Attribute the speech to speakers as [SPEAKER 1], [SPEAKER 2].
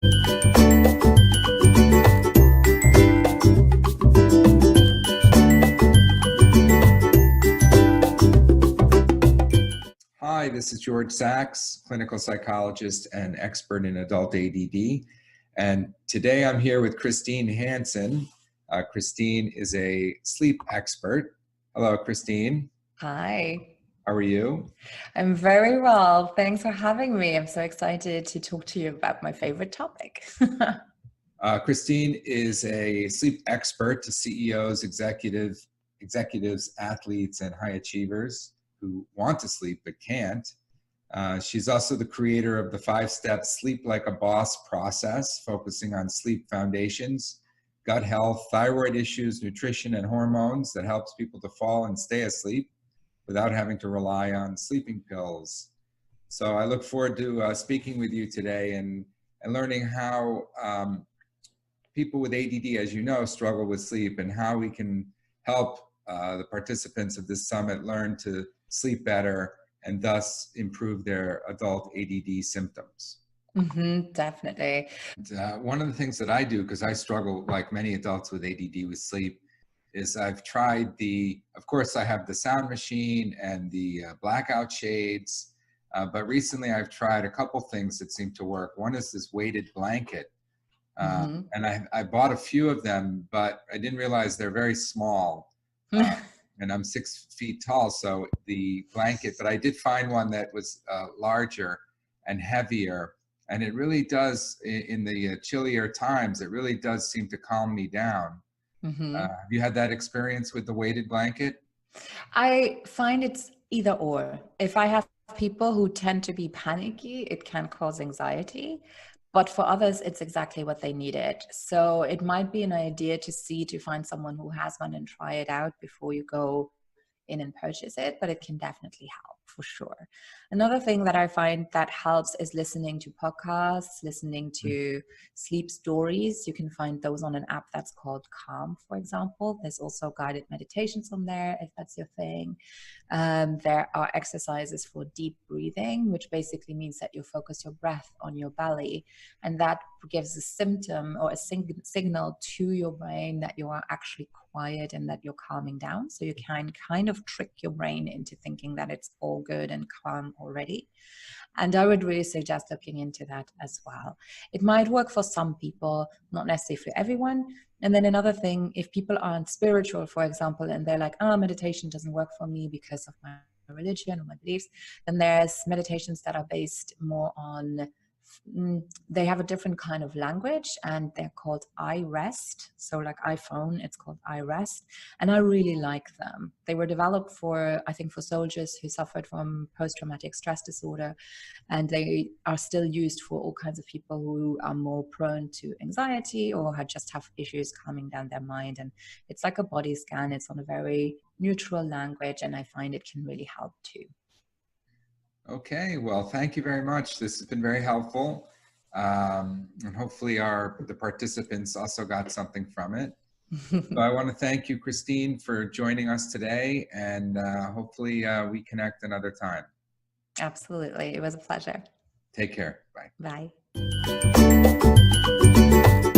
[SPEAKER 1] Hi, this is George Sachs, clinical psychologist and expert in adult ADD. And today I'm here with Christine Hansen. Christine is a sleep expert. Hello, Christine.
[SPEAKER 2] Hi.
[SPEAKER 1] How are you?
[SPEAKER 2] I'm very well. Thanks for having me. I'm so excited to talk to you about my favorite topic.
[SPEAKER 1] Christine is a sleep expert to CEOs, executives, athletes, and high achievers who want to sleep but can't. She's also the creator of the 5-step Sleep Like a Boss process, focusing on sleep foundations, gut health, thyroid issues, nutrition, and hormones that helps people to fall and stay asleep without having to rely on sleeping pills. So I look forward to speaking with you today and learning how people with ADD, as you know, struggle with sleep, and how we can help the participants of this summit learn to sleep better and thus improve their adult ADD symptoms.
[SPEAKER 2] Definitely.
[SPEAKER 1] And, one of the things that I do, because I struggle like many adults with ADD with sleep, is I've tried of course I have the sound machine and the blackout shades, but recently I've tried a couple things that seem to work. One is this weighted blanket. And I bought a few of them, but I didn't realize they're very small. And I'm 6 feet tall, so the blanket, but I did find one that was larger and heavier. And it really does, in the chillier times, it really does seem to calm me down. Have you had that experience with the weighted blanket?
[SPEAKER 2] I find it's either or. If I have people who tend to be panicky, it can cause anxiety. But for others, it's exactly what they needed. So it might be an idea to find someone who has one and try it out before you go in and purchase it, but it can definitely help for sure. Another thing that I find that helps is listening to podcasts, listening to sleep stories. You can find those on an app that's called Calm, for example. There's also guided meditations on there, if that's your thing. There are exercises for deep breathing, which basically means that you focus your breath on your belly, and that gives a symptom or a signal to your brain that you are actually quiet and that you're calming down. So you can kind of trick your brain into thinking that it's all good and calm already. And I would really suggest looking into that as well. It might work for some people, not necessarily for everyone. And then another thing, if people aren't spiritual, for example, and they're like, meditation doesn't work for me because of my religion or my beliefs, then there's meditations that are based more on they have a different kind of language, and they're called iRest. So like iPhone, it's called iRest. And I really like them. They were developed for soldiers who suffered from post-traumatic stress disorder. And they are still used for all kinds of people who are more prone to anxiety or just have issues calming down their mind. And it's like a body scan. It's on a very neutral language, and I find it can really help too.
[SPEAKER 1] Okay, well, thank you very much. This has been very helpful. And hopefully the participants also got something from it. So I want to thank you, Christine, for joining us today, and hopefully we connect another time.
[SPEAKER 2] Absolutely. It was a pleasure.
[SPEAKER 1] Take care. Bye.
[SPEAKER 2] Bye.